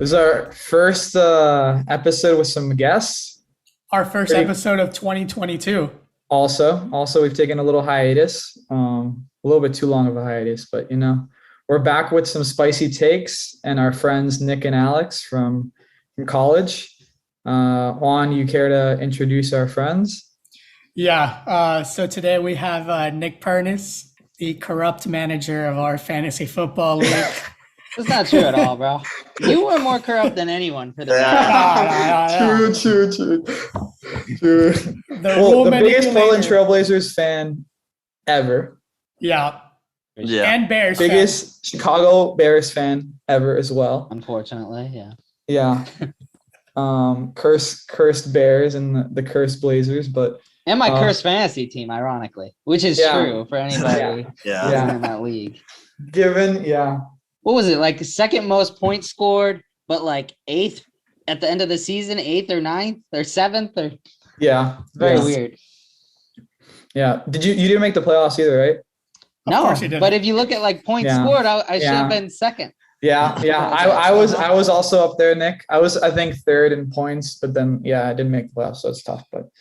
This is our first episode with some guests. Our first episode of 2022. Also, we've taken a little hiatus, a little bit too long of a hiatus, but we're back with some spicy takes and our friends Nick and Alex from college. Juan, you care to introduce our friends? Yeah. So today we have Nick Pernis, the corrupt manager of our fantasy football league. That's not true at all, bro. You were more corrupt than anyone for the True. The biggest Portland Trailblazers fan ever. Yeah. And Bears biggest fan. Chicago Bears fan ever as well. Unfortunately, yeah. Yeah. Cursed Bears and the cursed Blazers, but and my cursed fantasy team, ironically, which is true for anybody in that league. What was it, like the second most points scored, but like eighth at the end of the season, 8th or 9th or 7th or very weird. Yeah. You didn't make the playoffs either, right? No, but if you look at like points scored, I should have been second. Yeah. I was also up there, Nick. I think third in points, but then I didn't make the playoffs, so it's tough. And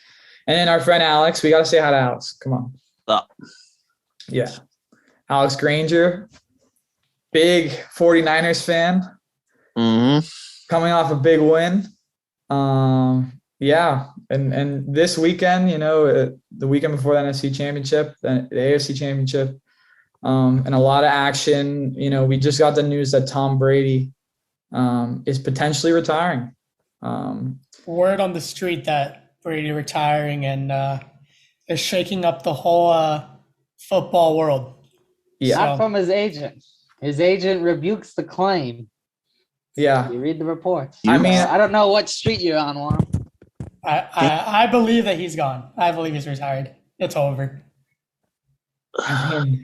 then our friend Alex, we gotta say hi to Alex. Come on. Yeah. Alex Granger. Big 49ers fan, coming off a big win. And this weekend, the weekend before the NFC Championship, the AFC Championship, and a lot of action. We just got the news that Tom Brady is potentially retiring. Word on the street that Brady retiring and is shaking up the whole football world. Yeah, not from his agent. His agent rebukes the claim. Yeah. You read the reports. I don't know what street you're on, Juan. I believe that he's gone. I believe he's retired. It's over.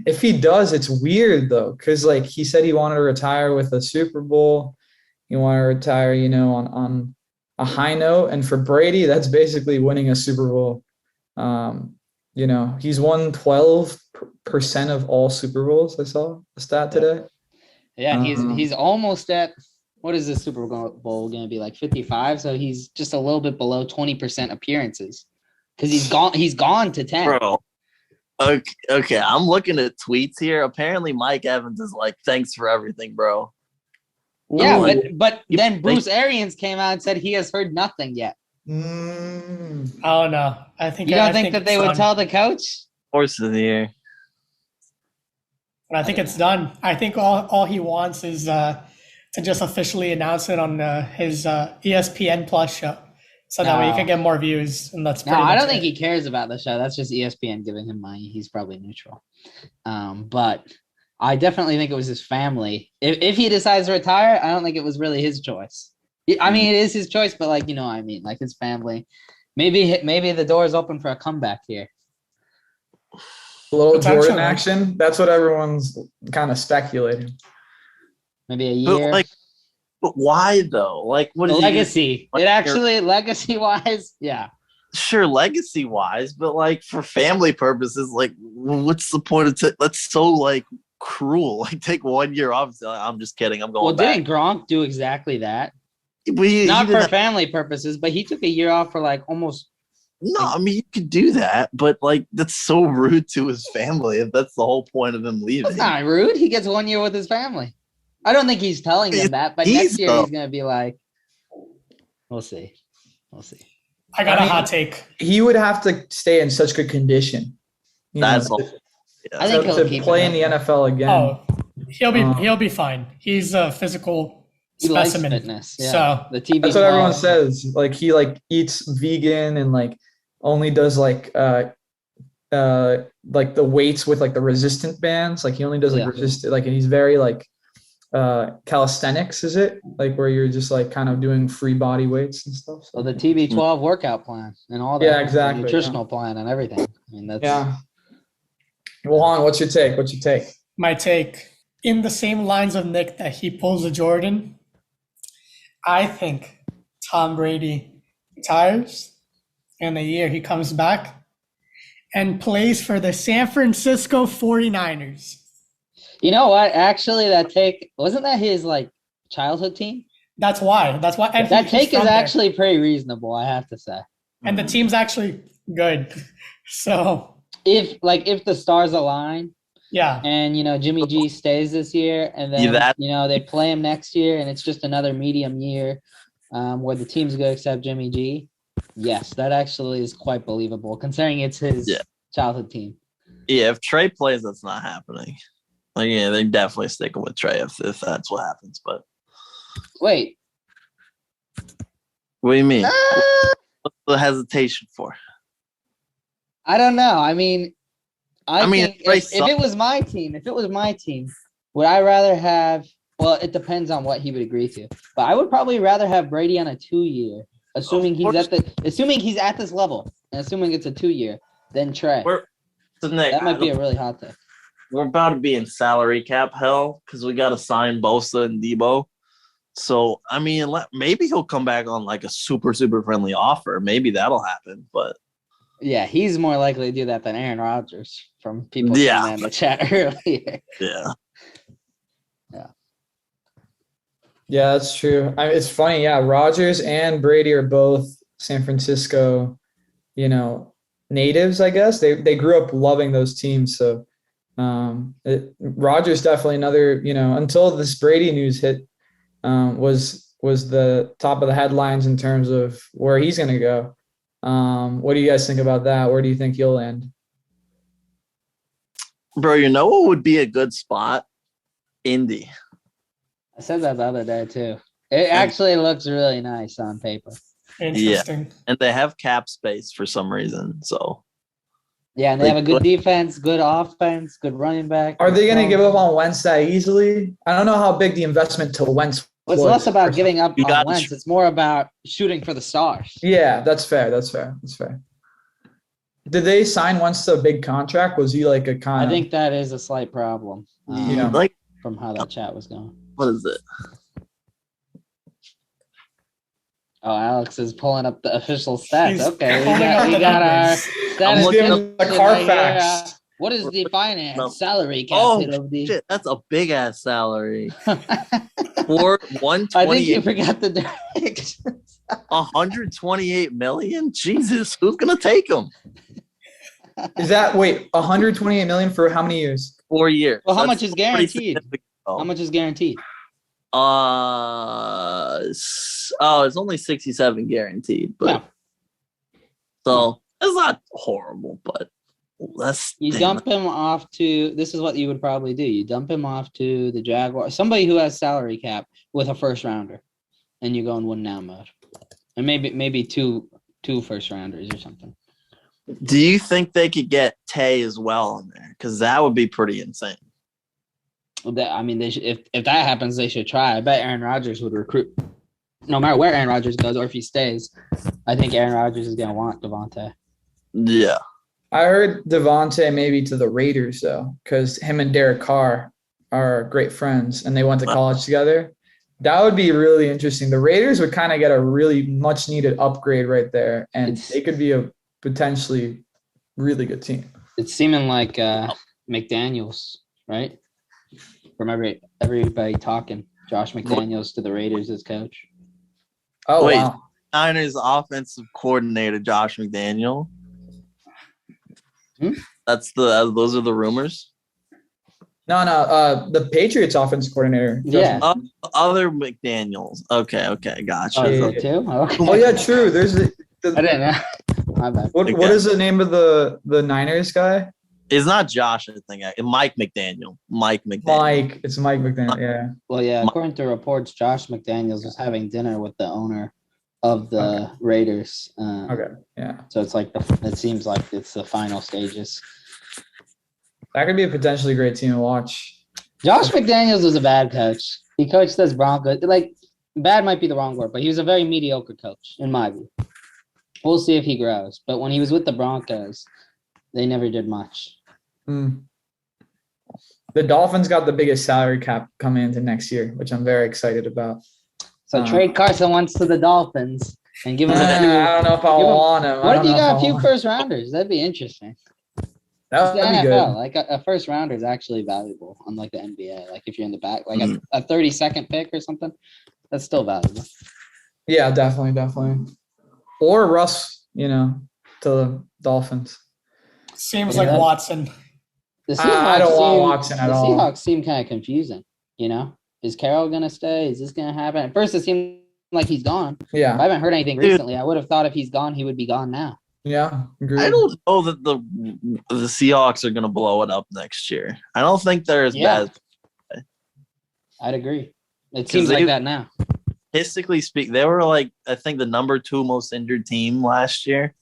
If he does, it's weird though, because he said he wanted to retire with a Super Bowl. He wanted to retire, on a high note. And for Brady, that's basically winning a Super Bowl. He's won 12% of all Super Bowls. I saw a stat today. Yeah, and he's almost at, what is the Super Bowl going to be, like 55? So he's just a little bit below 20% appearances because he's gone to 10. Bro, okay, I'm looking at tweets here. Apparently Mike Evans is like, thanks for everything, bro. Yeah, but then Bruce Arians came out and said he has heard nothing yet. Oh no, I think you don't think that they would tell the coach? Horse of the year. I think it's done. I think all he wants is to just officially announce it on his ESPN Plus show, so that way he can get more views. And that's I don't think he cares about the show. That's just ESPN giving him money. He's probably neutral. But I definitely think it was his family. If he decides to retire, I don't think it was really his choice. I mean, it is his choice, but like his family. Maybe the door is open for a comeback here. A little Jordan action. That's what everyone's kind of speculating. Maybe a year. But why though? Like, what is legacy? It actually legacy-wise, yeah. Sure, legacy-wise, but like for family purposes, like, what's the point of that's so cruel? Like, take 1 year off. I'm just kidding. I'm going back. Didn't Gronk do exactly that? He Not for family purposes, but he took a year off for almost. No, I mean, you could do that, but that's so rude to his family if that's the whole point of him leaving. That's not rude. He gets 1 year with his family. I don't think he's telling them that, but next year he's going to be like, we'll see. I got a hot take. He would have to stay in such good condition. I think he'll keep play in the NFL again. Oh, he'll be fine. He's a physical specimen. Fitness, yeah. So the TV. That's what everyone says. He eats vegan and only does the weights with the resistant bands. He only does resistant. And he's very calisthenics. Is it where you're just kind of doing free body weights and stuff? So the TB12 workout plan and all that. Yeah, exactly. Nutritional plan and everything. I mean, that's Well, Han, what's your take? My take, in the same lines of Nick, that he pulls a Jordan. I think Tom Brady retires in a year. He comes back and plays for the San Francisco 49ers. You know what? Actually, that take, wasn't that his childhood team? That's why. And That he's take is from there. actually pretty reasonable, I have to say. And the team's actually good. So If the stars align yeah, and Jimmy G stays this year, and then they play him next year, and it's just another medium year where the team's going to accept Jimmy G. Yes, that actually is quite believable, considering it's his childhood team. Yeah, if Trey plays, that's not happening. Like, yeah, they're definitely sticking with Trey if that's what happens. But wait, what do you mean? What's the hesitation for? I don't know. I mean, I think if sucks. it was my team, would I rather have? Well, it depends on what he would agree to, but I would probably rather have Brady on a 2-year, assuming he's at this level, and assuming it's a 2-year, than Trey. That might be a really hot take. We're about to be in salary cap hell because we got to sign Bosa and Debo. So, I mean, maybe he'll come back on like a super, super friendly offer. Maybe that'll happen. But yeah, he's more likely to do that than Aaron Rodgers from people saying that in the chat earlier. Yeah. Yeah, that's true. It's funny. Yeah, Rodgers and Brady are both San Francisco, natives, I guess. They grew up loving those teams. So Rodgers definitely another, until this Brady news hit, was the top of the headlines in terms of where he's going to go. What do you guys think about that? Where do you think he'll land? Bro, what would be a good spot? Indy. I said that the other day too. It actually looks really nice on paper. Interesting. Yeah. And they have cap space for some reason. So yeah, and they have a good defense, good offense, good running back. Are they going to give up on Wentz that easily? I don't know how big the investment to Wentz was. It's less about giving up on Wentz. It's more about shooting for the stars. Yeah, that's fair. Did they sign Wentz to a big contract? Was he like a kind of... I think that is a slight problem. From how that chat was going. What is it? Oh, Alex is pulling up the official stats. He's okay, we got our status. The Carfax. What is the finance salary cap hit of the? Shit, that's a big ass salary. For 128. I think you forgot the directions. 128 million. Jesus, who's gonna take him? Is that 128 million for how many years? 4 years. Well, how much is guaranteed? How much is guaranteed? It's only 67 guaranteed, but so it's not horrible, but dump him off to. This is what you would probably do. You dump him off to the Jaguars, somebody who has salary cap with a first rounder, and you go in win now mode, and maybe two first rounders or something. Do you think they could get Tay as well in there? Because that would be pretty insane. They should, if that happens, they should try. I bet Aaron Rodgers would recruit, no matter where Aaron Rodgers goes or if he stays. I think Aaron Rodgers is going to want Devontae. Yeah. I heard Devontae maybe to the Raiders, though, because him and Derek Carr are great friends, and they went to college together. That would be really interesting. The Raiders would kind of get a really much-needed upgrade right there, and they could be a potentially really good team. It's seeming like McDaniels, right? From everybody talking, Josh McDaniels to the Raiders as coach. Oh, wait, wow. Niners offensive coordinator Josh McDaniel. Those are the rumors. No, the Patriots offensive coordinator. Yeah. Other McDaniels. Okay, gotcha. Oh, is that too? Okay. Oh yeah, true. There's I didn't know. My bad. What is the name of the Niners guy? It's not Josh, I think. Mike McDaniel. It's Mike McDaniel, yeah. Well, yeah, according to reports, Josh McDaniels was having dinner with the owner of the Raiders. Okay, yeah. So it's like it seems like it's the final stages. That could be a potentially great team to watch. Josh McDaniels was a bad coach. He coached those Broncos. Like, bad might be the wrong word, but he was a very mediocre coach, in my view. We'll see if he grows. But when he was with the Broncos, they never did much. The Dolphins got the biggest salary cap coming into next year, which I'm very excited about. So trade Carson Wentz to the Dolphins and give him I don't know if I want him. What if you got a few first rounders? That'd be interesting. That would be good. good. Like a first rounder is actually valuable, unlike the NBA. Like if you're in the back, like a 32nd pick or something. That's still valuable. Yeah, definitely. Or Russ, to the Dolphins. Seems like Watson. The I don't want Watson at all. The Seahawks seem kind of confusing. Is Carroll going to stay? Is this going to happen? At first, it seemed like he's gone. Yeah. I haven't heard anything recently. I would have thought if he's gone, he would be gone now. Yeah, agreed. I don't know that the Seahawks are going to blow it up next year. I don't think they're as bad. I'd agree. It seems like that now. Statistically speaking, they were I think the number 2 most injured team last year.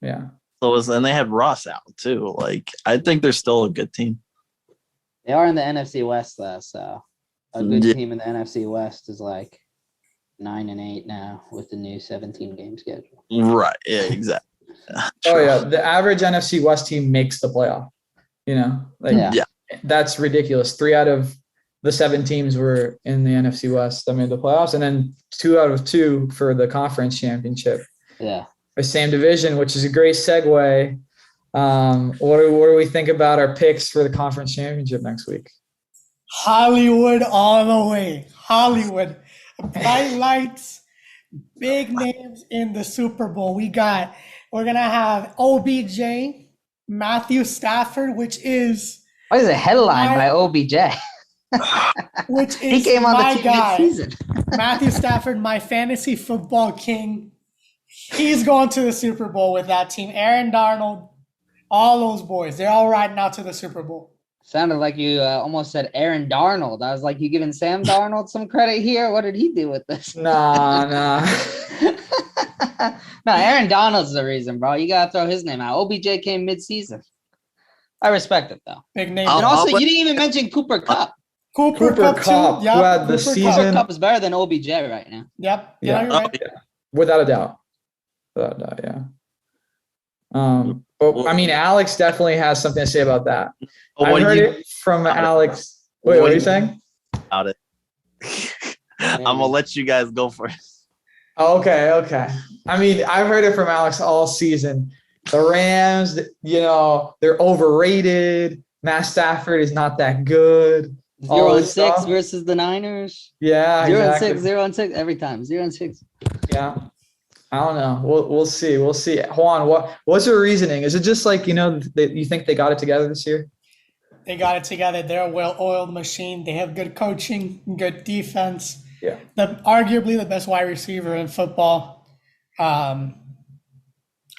Yeah. And they had Ross out too. I think they're still a good team. They are in the NFC West though, so a good team in the NFC West is 9-8 now with the new 17-game schedule. Right. Yeah, exactly. Oh yeah, the average NFC West team makes the playoff. That's ridiculous. 3 out of the 7 teams were in the NFC West that made the playoffs, and then 2 out of 2 for the conference championship. Yeah, the same division, which is a great segue. What do we think about our picks for the conference championship next week? Hollywood all the way. Hollywood. Bright lights, big names in the Super Bowl. We're going to have OBJ, Matthew Stafford, which is... What is a headline by OBJ? Which is he came on the team mid-season. Matthew Stafford, my fantasy football king. He's going to the Super Bowl with that team. Aaron Darnold, all those boys. They're all riding out to the Super Bowl. Sounded like you almost said Aaron Darnold. I was like, you giving Sam Darnold some credit here? What did he do with this? Nah. No, Aaron Donald's the reason, bro. You got to throw his name out. OBJ came mid-season. I respect it, though. Big name. And also, you didn't even mention Cooper Kupp. Cooper Kupp, who had the season. Cooper Kupp is better than OBJ right now. Yep. Yeah. Right. Without a doubt. Yeah. But I mean, Alex definitely has something to say about that. I heard it from Alex. Wait, what are you saying? About it. I'm gonna let you guys go first. Okay. I mean, I've heard it from Alex all season. The Rams, they're overrated. Matt Stafford is not that good. 0-6 versus the Niners. Yeah, 0-6, 0-6 every time. 0-6. Yeah. I don't know. We'll see. Juan, what's your reasoning? Is it just you think they got it together this year? They got it together. They're a well-oiled machine. They have good coaching, good defense. Yeah. Arguably the best wide receiver in football. I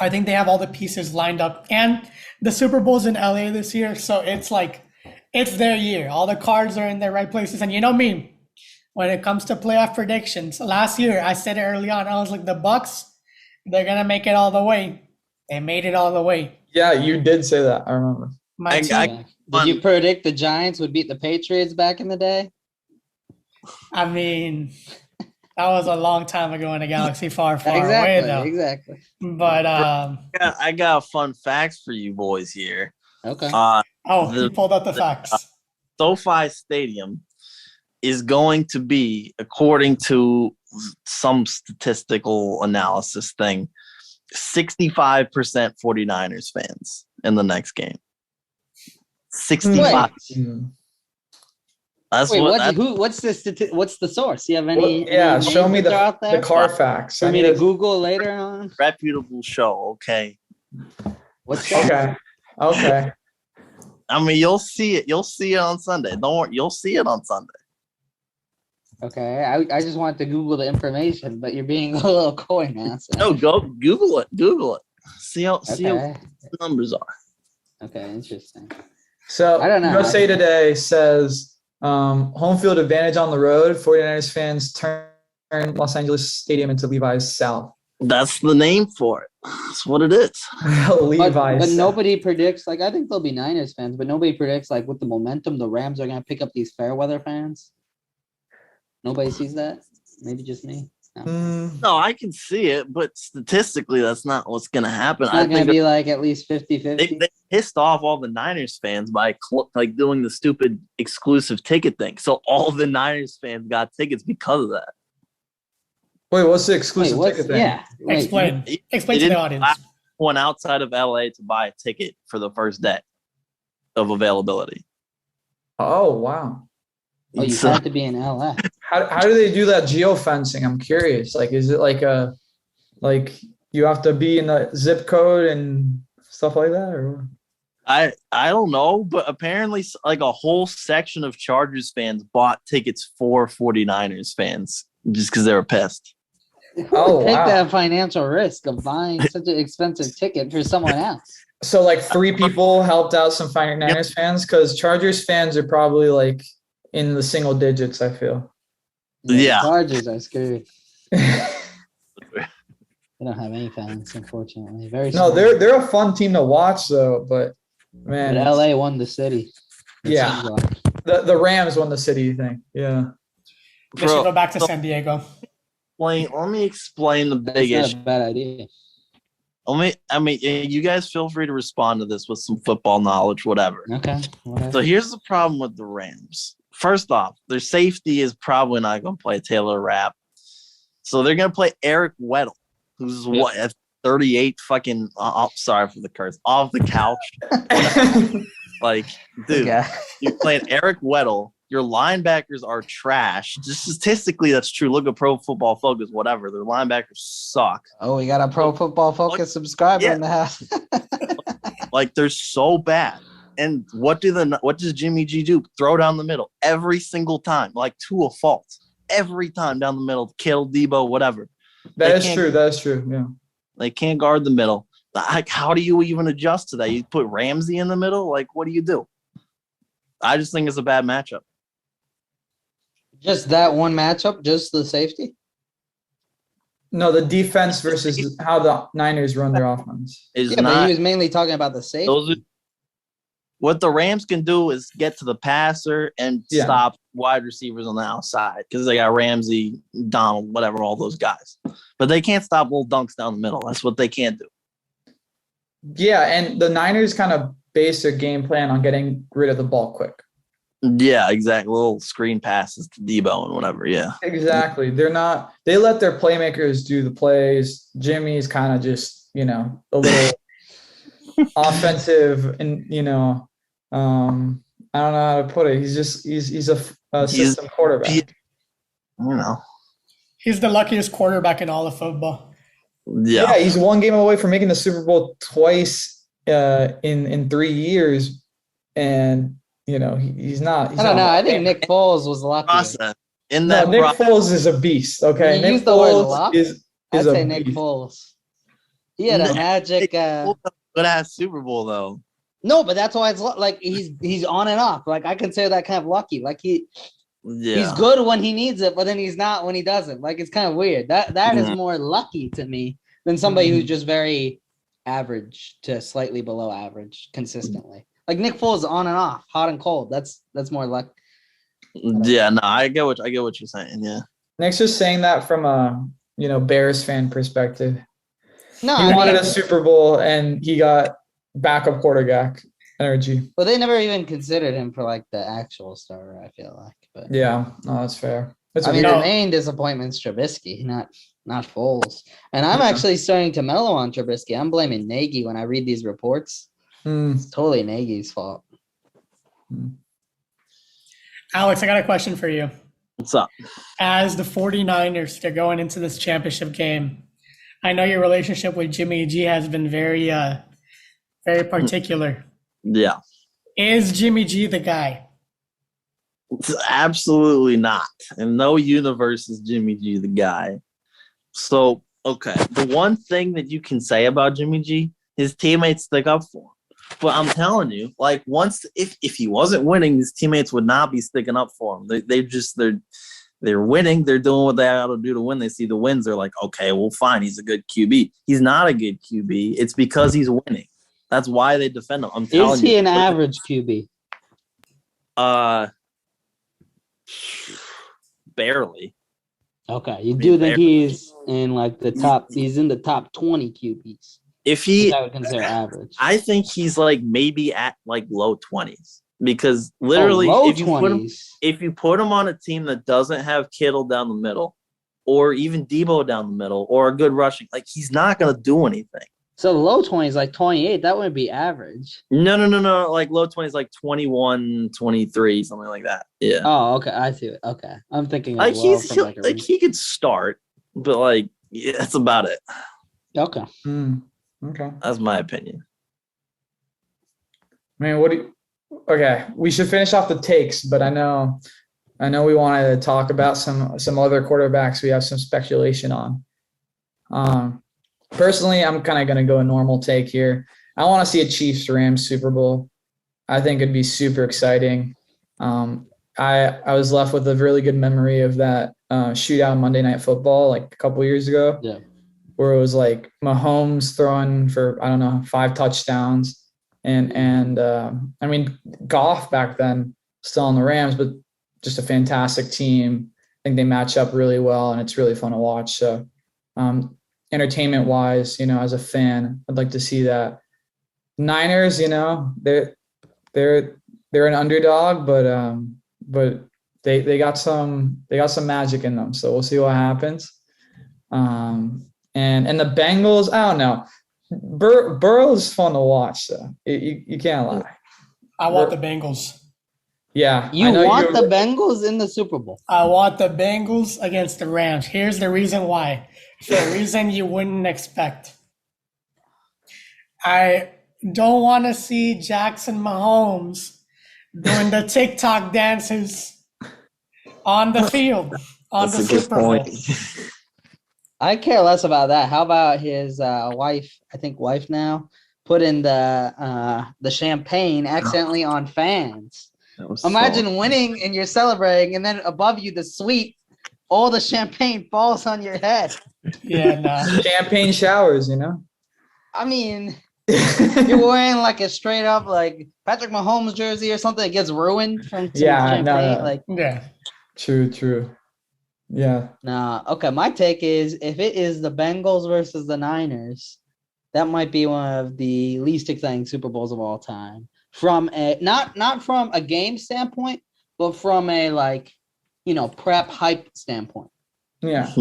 think they have all the pieces lined up. And the Super Bowl's in LA this year, so it's their year. All the cards are in their right places. And you know me, when it comes to playoff predictions, last year I said it early on. I was like, the Bucs, they're gonna make it all the way. They made it all the way. Yeah, you did say that. I remember. Did you predict the Giants would beat the Patriots back in the day? I mean, that was a long time ago in a galaxy far away, though. Exactly. But I got fun facts for you boys here. Okay. He pulled out the facts. SoFi Stadium is going to be, according to some statistical analysis thing, 65% 49ers fans in the next game. 65. What's the source? You have any? Show me the car facts. For me to Google later on. Reputable show, okay. What's that? Okay. I mean, you'll see it. You'll see it on Sunday. Don't worry. You'll see it on Sunday. Okay. I just wanted to Google the information, but you're being a little coy now. So. No, go Google it. See what the numbers are. Okay, interesting. So I don't know. USA Today says home field advantage on the road. 49ers fans turn Los Angeles Stadium into Levi's South. That's the name for it. That's what it is. Levi's. But nobody predicts, I think there'll be Niners fans, but nobody predicts, with the momentum, the Rams are going to pick up these fair weather fans. Nobody sees that? Maybe just me? No, I can see it, but statistically, that's not what's going to happen. It's not going to be at least 50-50. They pissed off all the Niners fans by doing the stupid exclusive ticket thing. So all the Niners fans got tickets because of that. Wait, what's the exclusive ticket thing? Yeah, explain to the audience. One outside of LA to buy a ticket for the first day of availability. Oh, wow. Oh, you had to be in LA. How do they do that geofencing? I'm curious. Like, is it like you have to be in the zip code and stuff like that, or? I don't know, but apparently like a whole section of Chargers fans bought tickets for 49ers fans just because they were pissed. Oh, Take wow. that financial risk of buying such an expensive ticket for someone else. So like 3 people helped out some 49ers fans, because Chargers fans are probably like in the single digits, I feel. Yeah. The Chargers are screwed. They don't have any fans, unfortunately. Very No, small. they're a fun team to watch though, but man, But LA won the city. Yeah. The Rams won the city thing. Yeah. They should go back to San Diego. Let me explain the That's big not issue. a bad idea. You guys feel free to respond to this with some football knowledge, whatever. Okay. Whatever. So here's the problem with the Rams. First off, their safety is probably not going to play Taylor Rapp. So they're going to play Eric Weddle, who's at 38 fucking, sorry for the curse, off the couch. Like, dude, you're playing Eric Weddle. Your linebackers are trash. Just statistically, that's true. Look at Pro Football Focus, whatever. Their linebackers suck. Oh, we got a Pro Football Focus subscriber in the house. Like, they're so bad. And what does Jimmy G do? Throw down the middle every single time, like to a fault. Every time down the middle, Kittle, Debo, whatever. That is true. Yeah. They can't guard the middle. Like, how do you even adjust to that? You put Ramsey in the middle? Like, what do you do? I just think it's a bad matchup. Just that one matchup? Just the safety? No, the defense versus how the Niners run their offense. But he was mainly talking about the safety. What the Rams can do is get to the passer and stop wide receivers on the outside, because they got Ramsey, Donald, whatever, all those guys. But they can't stop little dunks down the middle. That's what they can't do. Yeah, and the Niners kind of base their game plan on getting rid of the ball quick. Yeah, exactly. Little screen passes to Debo and whatever. Yeah, exactly. They let their playmakers do the plays. Jimmy's kind of just, a little offensive, and I don't know how to put it. He's a system quarterback. He's the luckiest quarterback in all of football. Yeah, he's one game away from making the Super Bowl twice in 3 years, and he's not. I don't know. I think Nick Foles was lucky. Nick Foles is a beast. Okay, Nick Foles is I'd say Nick beast. Foles. He had a magic. Good ass Super Bowl though. No, but that's why it's like he's on and off. Like, I consider that kind of lucky. Like he's good when he needs it, but then he's not when he doesn't. Like, it's kind of weird. That is more lucky to me than somebody who's just very average to slightly below average consistently. Like Nick Foles is on and off, hot and cold. That's more luck. Yeah, no, I get what you're saying. Yeah, Nick's just saying that from a Bears fan perspective. No, he wanted a Super Bowl and he got backup quarterback energy. Well, they never even considered him for like the actual starter, I feel like. But yeah, no, that's fair. The main disappointment's Trubisky, not Foles. And I'm actually starting to mellow on Trubisky. I'm blaming Nagy when I read these reports. It's totally Nagy's fault. Alex, I got a question for you. What's up? As the 49ers, they're going into this championship game. I know your relationship with Jimmy G has been very particular. Yeah. Is Jimmy G the guy? It's absolutely not. In no universe is Jimmy G the guy. So, okay. The one thing that you can say about Jimmy G, his teammates stick up for him. But I'm telling you, like, if he wasn't winning, his teammates would not be sticking up for him. They're winning. They're doing what they got to do to win. They see the wins. They're like, okay, well, fine. He's a good QB. He's not a good QB. It's because he's winning. That's why they defend him. I'm telling you. Is he an average QB? Barely. Okay, you do think he's in like the top? He's in the top 20 QBs. Which I would consider average. I think he's like maybe at like low 20s, because literally if you put him on a team that doesn't have Kittle down the middle, or even Debo down the middle, or a good rushing, like, he's not gonna do anything. So low 20s, like 28, that wouldn't be average. No. Like low 20s, like 21, 23, something like that. Yeah. Oh, okay. I see it. Okay. I'm thinking Like low from like a like he could start, but like yeah, that's about it. Okay. Okay. That's my opinion. Man, okay, we should finish off the takes, but I know we wanted to talk about some other quarterbacks we have some speculation on. Personally, I'm kind of going to go a normal take here. I want to see a Chiefs-Rams Super Bowl. I think it'd be super exciting. I was left with a really good memory of that shootout Monday Night Football like a couple years ago. Yeah. Where it was like Mahomes throwing for, I don't know, 5 touchdowns. And I mean, Goff back then still on the Rams, but just a fantastic team. I think they match up really well, and it's really fun to watch. So entertainment wise, as a fan, I'd like to see that. Niners, they're an underdog, but they got some magic in them. So we'll see what happens. And the Bengals, I don't know. Burrow's fun to watch, though. You can't lie. I want the Bengals. Yeah. You want the Bengals in the Super Bowl? I want the Bengals against the Rams. Here's the reason why. For a reason you wouldn't expect. I don't want to see Jackson Mahomes doing the TikTok dances on the field on the Super Bowl. I care less about that. How about his wife? I think wife now put in the champagne accidentally on fans. Imagine winning and you're celebrating, and then above you the suite, all the champagne falls on your head. Yeah, nah. Champagne showers, I mean, you're wearing like a straight up like Patrick Mahomes jersey or something that gets ruined from champagne. No. Like, yeah. True. Yeah. Nah. Okay. My take is if it is the Bengals versus the Niners, that might be one of the least exciting Super Bowls of all time. From a not from a game standpoint, but from a prep hype standpoint. Yeah.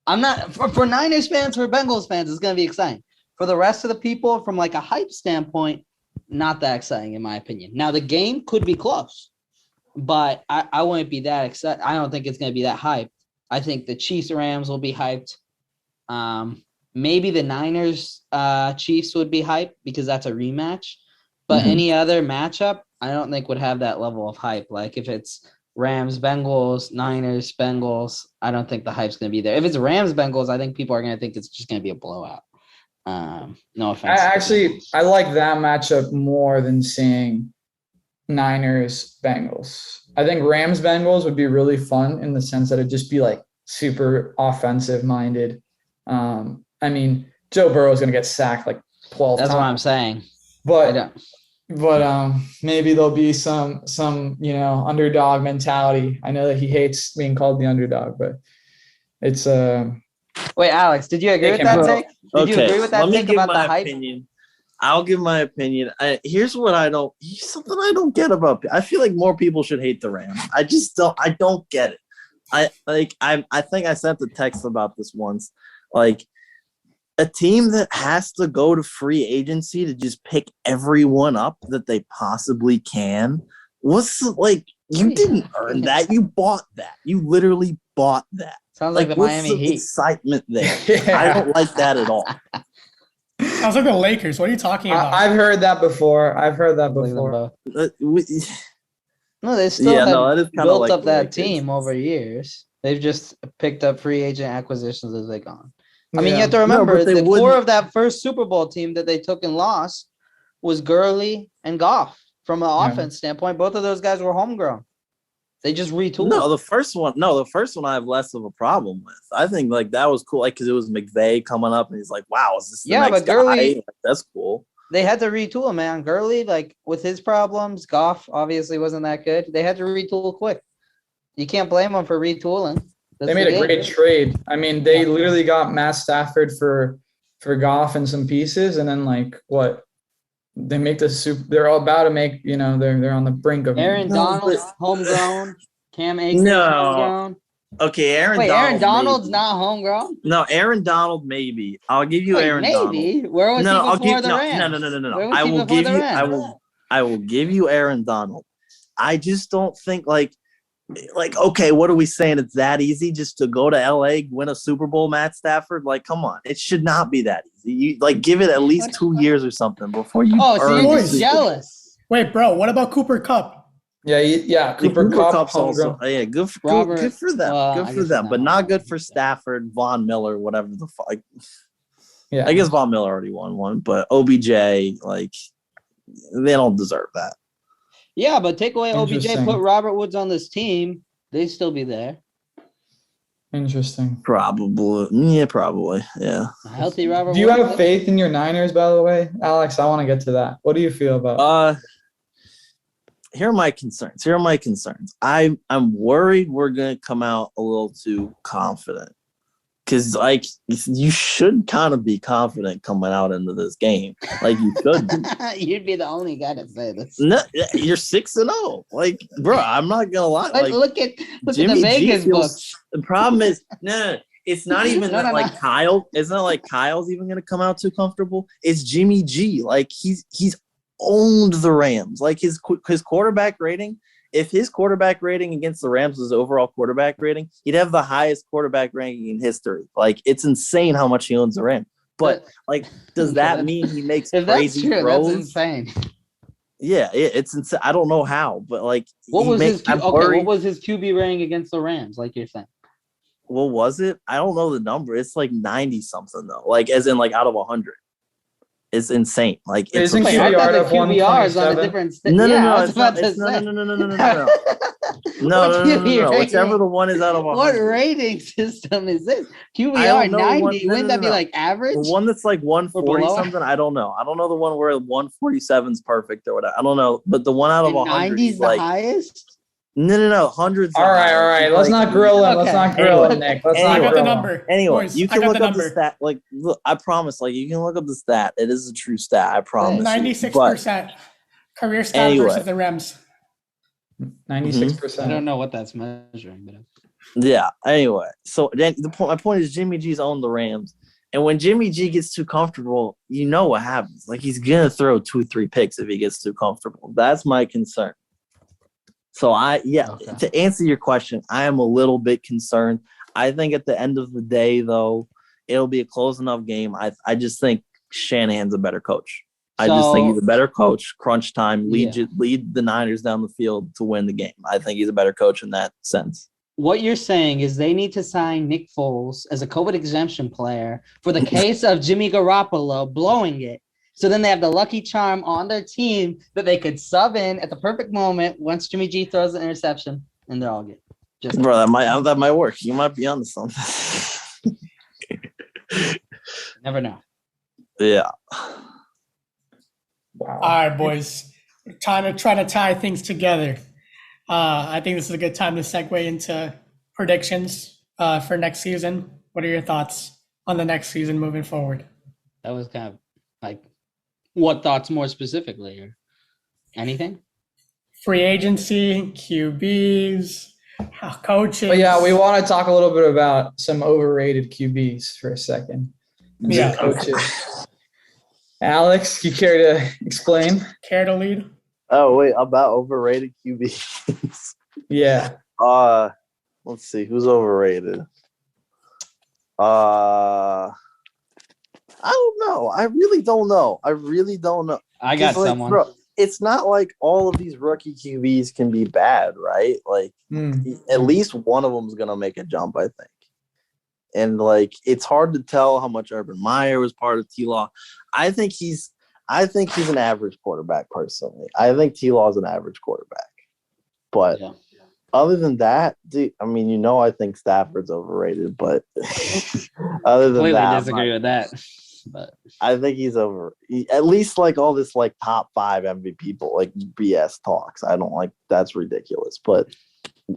I'm not for Niners fans, for Bengals fans, it's gonna be exciting. For the rest of the people, from like a hype standpoint, not that exciting in my opinion. Now the game could be close, but I wouldn't be that excited. I don't think it's gonna be that hyped. I think the Chiefs Rams will be hyped. Maybe the Niners Chiefs would be hyped because that's a rematch. But any other matchup, I don't think would have that level of hype. Like if it's Rams, Bengals, Niners, Bengals, I don't think the hype's going to be there. If it's Rams, Bengals, I think people are going to think it's just going to be a blowout. No offense. I like that matchup more than seeing Niners, Bengals. I think Rams, Bengals would be really fun in the sense that it'd just be like super offensive minded. I mean, Joe Burrow is going to get sacked like 12 times. That's what I'm saying. But maybe there'll be some underdog mentality. I know that he hates being called the underdog, but it's Wait, Alex, did you agree with that take? Did you agree with that take about the hype? Opinion. I'll give my opinion. Here's something I don't get about. I feel like more people should hate the Rams. I don't get it. I think I sent a text about this once. Like, a team that has to go to free agency to just pick everyone up that they possibly can. You didn't earn that. You bought that. You literally bought that. Sounds like the Miami Heat. Excitement there. Yeah. I don't like that at all. Sounds like the Lakers. What are you talking about? I've heard that before. No, they still have built up that team over years. They've just picked up free agent acquisitions as they've gone. I mean, you have to remember the core of that first Super Bowl team that they took and lost was Gurley and Goff. From an offense standpoint, both of those guys were homegrown. They just retooled. No, the first one I have less of a problem with. I think like that was cool, like because it was McVay coming up and he's like, "Wow, is this the next Gurley guy?" Like, that's cool. They had to retool him, man. Gurley, like with his problems, Goff obviously wasn't that good. They had to retool quick. You can't blame them for retooling. They made a great trade. I mean, they literally got Matt Stafford for Goff and some pieces, and then like what? They make the super. They're all about to make. They're on the brink of. Aaron Donald, homegrown. Cam Akers, homegrown. Okay, Aaron Wait, Donald. Aaron Donald's maybe. not homegrown? No, Aaron Donald, maybe. I'll give you Wait, Aaron maybe. Donald. Where was No, he I'll before give the Rams? no. Where was I he will before give the you. Rams? I will give you Aaron Donald. I just don't think like okay, what are we saying? It's that easy just to go to LA, win a Super Bowl, Matt Stafford? Like, come on, it should not be that easy. You like give it at least 2 years or something before you. Oh, so earn you're the just Super Bowl. jealous. Wait, bro, what about Cooper Cup? Yeah. Cooper Cup, Cup's also homegrown. good for them. Well, Good I for guess them, he's but not not homegrown. good for Stafford, Von Miller, whatever the fuck. Yeah, I guess Von Miller already won one, but OBJ, like, they don't deserve that. Yeah, but take away OBJ, Interesting. put Robert Woods on this team, they'd still be there. Interesting. Probably. Yeah. A healthy Robert Do you Woods. have faith in your Niners, by the way, Alex? I want to get to that. What do you feel about? Here are my concerns. I'm worried we're gonna come out a little too confident. Because, like, you should kind of be confident coming out into this game. Like, you should be. You'd be the only guy to say this. No, you're 6-0. Like, bro, I'm not gonna lie. Like, Look at the Jimmy G Vegas feels. books. The problem is, no, it's not even No, no, like no. Kyle. It's not like Kyle's even gonna come out too comfortable. It's Jimmy G. Like, he's owned the Rams. Like, his quarterback rating. If his quarterback rating against the Rams was overall quarterback rating, he'd have the highest quarterback ranking in history. Like, it's insane how much he owns the Rams. But like, does that mean he makes If crazy that's true, throws? that's insane. Yeah, it's insane. I don't know how, but like, What was his I'm worried. what was his QB rating against the Rams? Like you're saying, What was it? I don't know the number. It's like 90 something though. Like, as in like out of 100. It's insane. Like, it's Isn't wait, I thought the QBR QBR is on a 127? different. no. I was It's not. about to It's no. say. No. What QB rating? Whichever the one is out of 100. What rating system is this? I QBR don't know 90. Wouldn't that be like average? The one that's like 140 below? something. I don't know. I don't know the one where 147 is perfect or whatever. I don't know. But the one out of 100 90 is is the like highest. no. Hundreds. All right. Let's not grill him. Let's not grill him, Nick. Let's I not got the grill him. number. Anyway, Boys, you I can got look the up the number. stat. Like, look, I promise. Like, you can look up the stat. It is a true stat. I promise. 96% career stat Anyway. versus the Rams. 96%. I don't know what that's measuring, but Yeah. Anyway, so then my point is Jimmy G's owned the Rams, and when Jimmy G gets too comfortable, you know what happens. Like, he's gonna throw 2-3 picks if he gets too comfortable. That's my concern. So to answer your question, I am a little bit concerned. I think at the end of the day, though, it'll be a close enough game. I just think Shanahan's a better coach. I just think he's a better coach. Crunch time, lead the Niners down the field to win the game. I think he's a better coach in that sense. what you're saying is they need to sign Nick Foles as a COVID exemption player for the case of Jimmy Garoppolo blowing it. So then they have the lucky charm on their team that they could sub in at the perfect moment once Jimmy G throws an interception, and they're all good. Bro, that might work. You might be onto something. Never know. Yeah. Wow. All right, boys. Time to try to tie things together. I think this is a good time to segue into predictions for next season. What are your thoughts on the next season moving forward? That was kind of like, what thoughts more specifically, or anything? Free agency, QBs, coaches. But yeah, we want to talk a little bit about some overrated QBs for a second. Yeah. Coaches. Alex, you care to explain? Care to lead? Oh wait, about overrated QBs. Yeah. Let's see who's overrated. I don't know. I really don't know. I got someone. Bro, it's not like all of these rookie QBs can be bad, right? Like, at least one of them is gonna make a jump, I think. And like, it's hard to tell how much Urban Meyer was part of T-Law. I think he's an average quarterback personally. I think T-Law is an average quarterback. But other than that, dude, I mean, I think Stafford's overrated, but other than Completely that, disagree with that. But I think he's at least like all this like top 5 MVP people, like BS talks. I don't like, that's ridiculous. But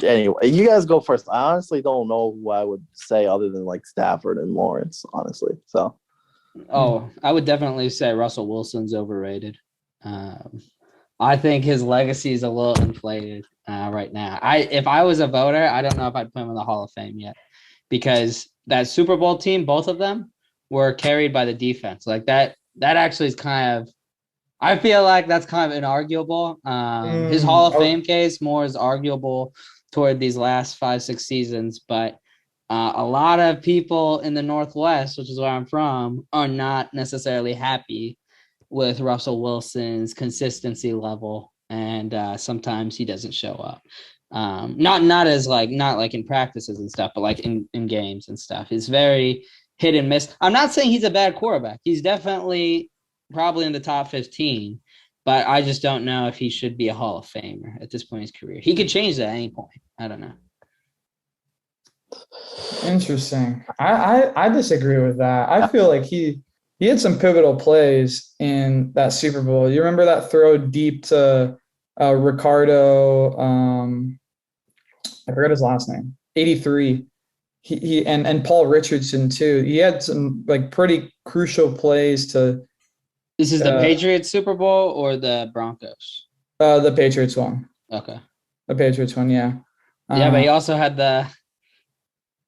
anyway, you guys go first. I honestly don't know who I would say other than like Stafford and Lawrence, honestly. So, I would definitely say Russell Wilson's overrated. I think his legacy is a little inflated right now. If I was a voter, I don't know if I'd put him in the Hall of Fame yet, because that Super Bowl team, both of them, were carried by the defense. Like that actually is kind of, I feel like that's kind of inarguable. His Hall of Fame case more is arguable toward these last 5-6 seasons, but a lot of people in the Northwest, which is where I'm from, are not necessarily happy with Russell Wilson's consistency level, and sometimes he doesn't show up. Not like in practices and stuff, but like in games and stuff. It's very hit and miss. I'm not saying he's a bad quarterback. He's definitely probably in the top 15, but I just don't know if he should be a Hall of Famer at this point in his career. He could change that at any point. I don't know. Interesting. I disagree with that. I feel like he had some pivotal plays in that Super Bowl. You remember that throw deep to Ricardo? I forgot his last name. 83. He and Paul Richardson too. He had some like pretty crucial plays to. This is the Patriots Super Bowl or the Broncos? The Patriots one. Okay. The Patriots one, yeah. Yeah, but he also had the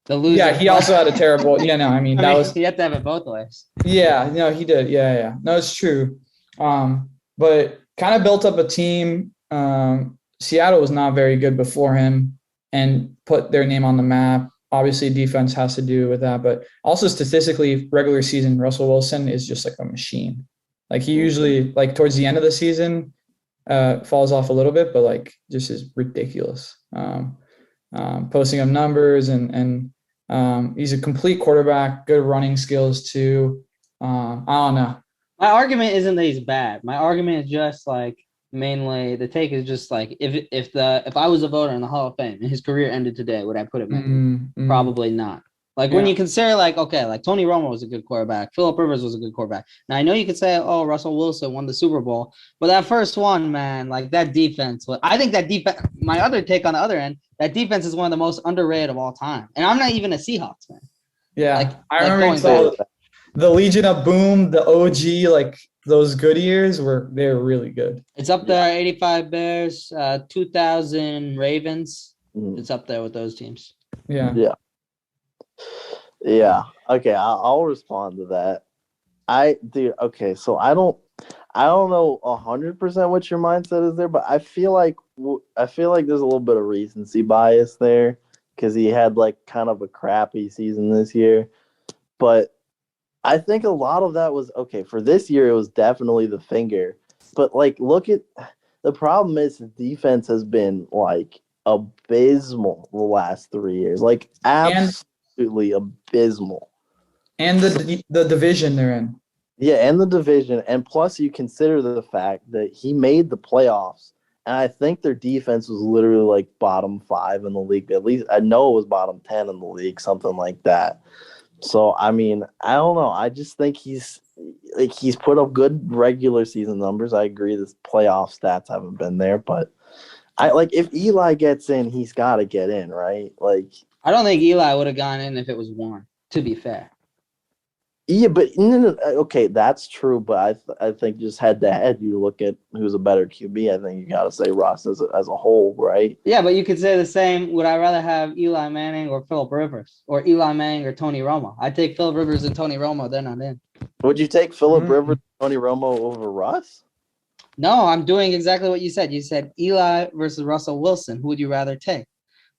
loser. Yeah, he also had a terrible. Yeah, no, I mean that was. He had to have it both ways. Yeah, no, he did. Yeah. No, it's true. But kind of built up a team. Seattle was not very good before him, and put their name on the map. Obviously, defense has to do with that, but also statistically, regular season, Russell Wilson is just like a machine. Like he usually, like towards the end of the season, falls off a little bit, but like just is ridiculous. Posting up numbers and he's a complete quarterback, good running skills too. I don't know. My argument isn't that he's bad. My argument is just like mainly the take is just like if I was a voter in the Hall of Fame and his career ended today, would I put him in? Probably not. Like when you consider like Tony Romo was a good quarterback, Phillip Rivers was a good quarterback. Now I know you could say, oh, Russell Wilson won the Super Bowl, but that first one, man, like that defense. I think that defense. My other take on the other end, that defense is one of the most underrated of all time, and I'm not even a Seahawks fan. Yeah, I remember the Legion of Boom, the OG, like those good years they're really good. It's up there, 85 Bears, 2000 Ravens. It's up there with those teams. Yeah. Okay, I'll respond to that. So I don't know 100% what your mindset is there, but I feel like there's a little bit of recency bias there because he had like kind of a crappy season this year. But I think a lot of that was okay for this year. It was definitely the finger, but like look at the problem is the defense has been like abysmal the last 3 years, like absolutely abysmal. And the division they're in. Yeah, and the division, and plus you consider the fact that he made the playoffs, and I think their defense was literally like bottom 5 in the league. At least I know it was bottom 10 in the league, something like that. So I mean, I don't know. I just think he's put up good regular season numbers. I agree, the playoff stats haven't been there, but if Eli gets in, he's got to get in, right? Like I don't think Eli would have gone in if it was warm. To be fair. Yeah, but okay, that's true. But I think just head to head, you look at who's a better QB. I think you got to say Russ as a whole, right? Yeah, but you could say the same. Would I rather have Eli Manning or Phillip Rivers, or Eli Manning or Tony Romo? I'd take Phillip Rivers and Tony Romo. They're not in. Would you take Phillip Rivers and Tony Romo over Russ? No, I'm doing exactly what you said. You said Eli versus Russell Wilson. Who would you rather take?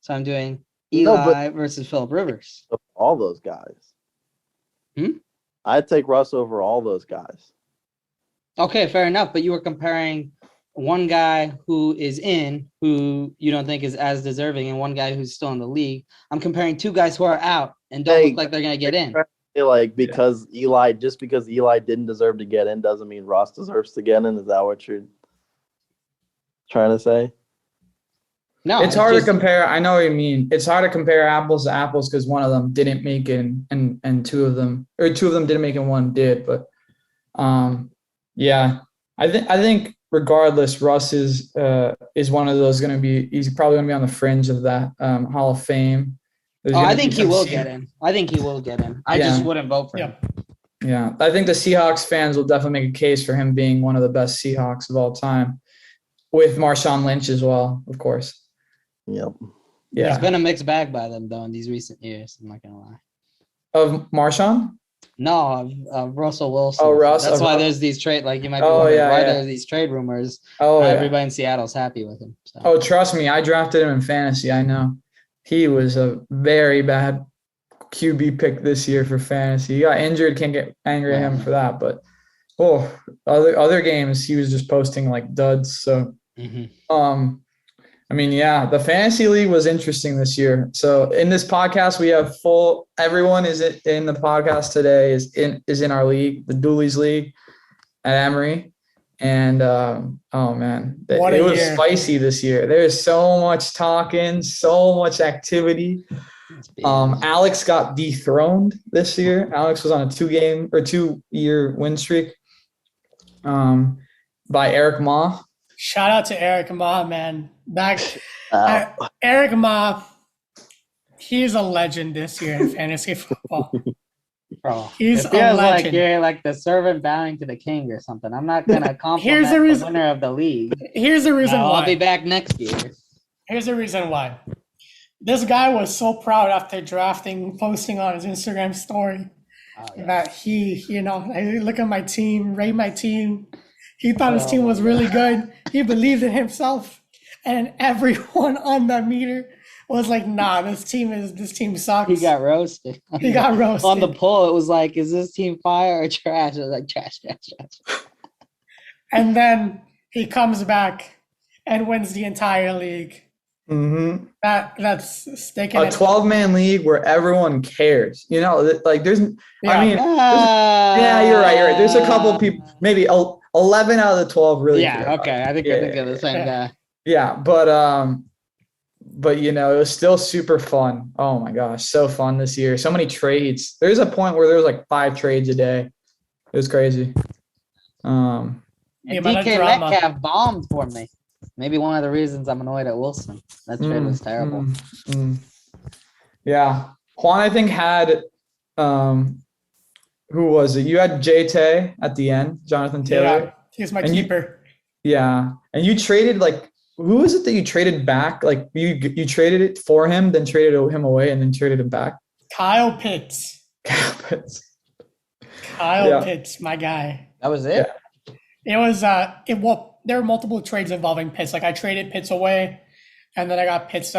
So I'm doing Eli versus Phillip Rivers. All those guys. I'd take Russ over all those guys. Okay, fair enough. But you were comparing one guy who is in, who you don't think is as deserving, and one guy who's still in the league. I'm comparing two guys who are out and don't look like they're going to get in. Like because Eli didn't deserve to get in doesn't mean Russ deserves to get in. Is that what you're trying to say? No, it's hard to compare. I know what you mean. It's hard to compare apples to apples because one of them didn't make it and two of them didn't make it, one did. But yeah, I think regardless, Russ is one of those he's probably going to be on the fringe of that Hall of Fame. I think he will get in. I just wouldn't vote for him. Yeah, I think the Seahawks fans will definitely make a case for him being one of the best Seahawks of all time. with Marshawn Lynch as well, of course. Yep. Yeah. It's been a mixed bag by them though in these recent years. I'm not gonna lie. Of Marshawn? No, of Russell Wilson. Oh, Russ. That's why there's these trade. Like you might be Oh, wondering yeah, why yeah. there's these trade rumors. Oh, yeah. Everybody in Seattle's happy with him. So. Oh, trust me, I drafted him in fantasy. I know. He was a very bad QB pick this year for fantasy. He got injured. Can't get angry at him for that. But other games he was just posting like duds. So I mean, yeah, the fantasy league was interesting this year. So in this podcast, we have everyone is in the podcast today is in our league, the Dooley's League at Emory. And oh man, it was spicy this year. There's so much talking, so much activity. Alex got dethroned this year. Alex was on a 2-year win streak by Eric Ma. Shout out to Eric Ma, man. Eric Ma, he's a legend this year in fantasy football. Bro, he's it feels like you're like the servant bowing to the king or something. I'm not gonna compliment the winner of the league. Here's the reason why. I'll be back next year. Here's the reason why. This guy was so proud after drafting, posting on his Instagram story that he, I look at my team, rate my team. He thought his team was really good. He believed in himself, and everyone on that meter was like, "Nah, this team sucks." He got roasted. On the poll, it was like, "Is this team fire or trash?" I was like, "Trash." And then he comes back and wins the entire league. Mm-hmm. That's sticking. A 12-man league where everyone cares. Like there's. Yeah. I mean, yeah, you're right. There's a couple people, maybe 11 out of the 12 really. Yeah. Okay. I think they're the same guy. Yeah, but it was still super fun. Oh my gosh, so fun this year. So many trades. There's a point where there was like 5 trades a day. It was crazy. DK Metcalf bombed for me. Maybe one of the reasons I'm annoyed at Wilson. That trade was terrible. Yeah. Juan, I think, had who was it? You had J-Tay at the end, Jonathan Taylor. Yeah, he's my keeper. And you traded who is it that you traded back? Like you traded it for him, then traded him away, and then traded him back? Kyle Pitts, my guy. That was it? Yeah. It was there were multiple trades involving Pitts. Like I traded Pitts away, and then I got Pitts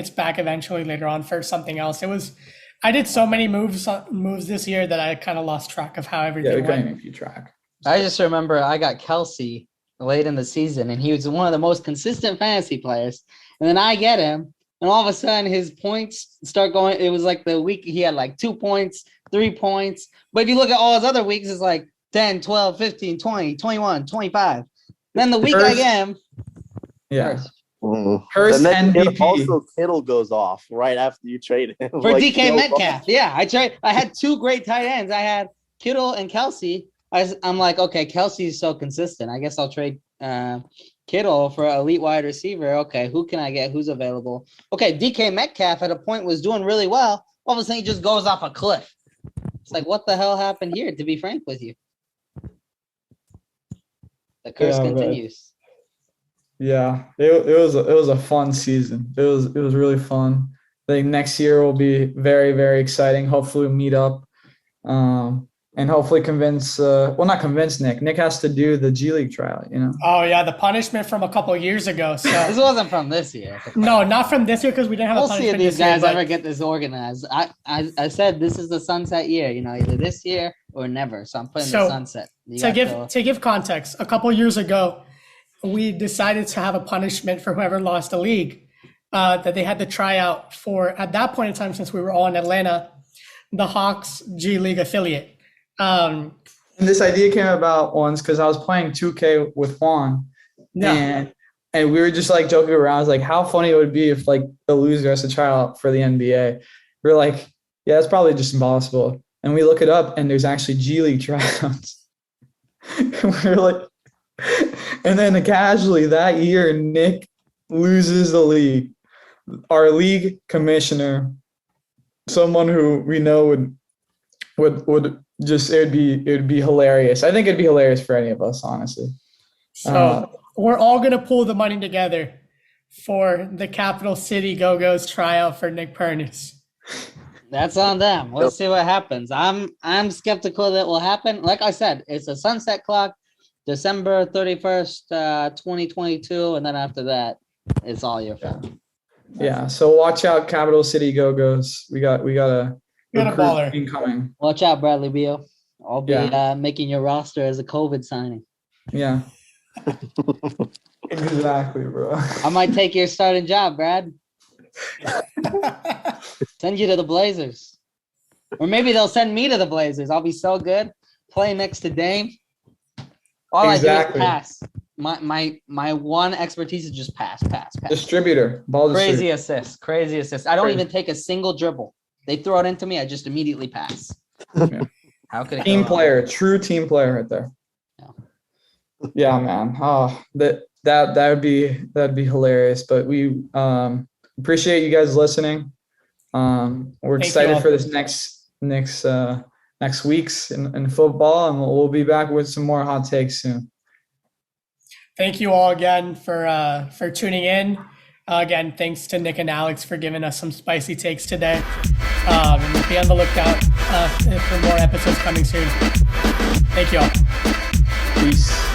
back eventually later on for something else. I did so many moves this year that I kind of lost track of how everything went. Yeah, we couldn't even keep track. I just remember I got Kelsey late in the season, and he was one of the most consistent fantasy players. And then I get him, and all of a sudden his points start going. It was like the week he had like 2 points, 3 points. But if you look at all his other weeks, it's like 10, 12, 15, 20, 21, 25. Then the week I get him. Yeah. Hurst MVP. Also, Kittle goes off right after you trade him. For DK Metcalf. Yeah, I had 2 great tight ends. I had Kittle and Kelsey. I'm like, okay, Kelsey's so consistent. I guess I'll trade Kittle for an elite wide receiver. Okay, who can I get? Who's available? Okay, DK Metcalf at a point was doing really well. All of a sudden, he just goes off a cliff. It's like, what the hell happened here, to be frank with you? The curse continues. Yeah, it was a fun season. It was really fun. I think next year will be very, very exciting. Hopefully we'll meet up. And hopefully convince not convince Nick. Nick has to do the G League trial, Oh yeah, the punishment from a couple of years ago. So this wasn't from this year. No, not from this year because we didn't have a punishment. We'll see if these guys ever get this organized. I said this is the sunset year, either this year or never. So I'm putting the sunset. To give context, a couple of years ago, we decided to have a punishment for whoever lost the league that they had to try out for, at that point in time, since we were all in Atlanta, the Hawks G League affiliate. And this idea came about once because I was playing 2K with Juan, and we were just like joking around. I was like, how funny it would be if like the loser has to try out for the NBA. We're like, yeah, that's probably just impossible. And we look it up, and there's actually G League tryouts. We're like, and then casually that year, Nick loses the league. Our league commissioner, someone who we know would just it would be hilarious. I think it'd be hilarious for any of us, honestly. So we're all going to pull the money together for the Capital City Go-Go's tryout for Nick Pernis. That's on them. Let's see what happens. I'm skeptical that will happen. Like I said, it's a sunset clock, December 31st, 2022, and then after that, it's all your fault. Yeah. So watch out, Capital City Go-Go's. We got a baller incoming. Watch out, Bradley Beal. I'll be Yeah. making your roster as a COVID signing. Yeah. Exactly, bro. I might take your starting job, Brad. Send you to the Blazers. Or maybe they'll send me to the Blazers. I'll be so good. Play next to Dame. All I do is pass. My one expertise is just pass. Distributor. Ball Crazy distributor. Crazy assist. I don't even take a single dribble. They throw it into me, I just immediately pass. Yeah. How could it Team go player, wrong? true team player right there. Yeah. Yeah, man. Oh, that'd be hilarious. But we appreciate you guys listening. We're excited for this next weeks in football, and we'll be back with some more hot takes soon. Thank you all again for tuning in. Again, thanks to Nick and Alex for giving us some spicy takes today. And be on the lookout for more episodes coming soon. Thank you all. Peace.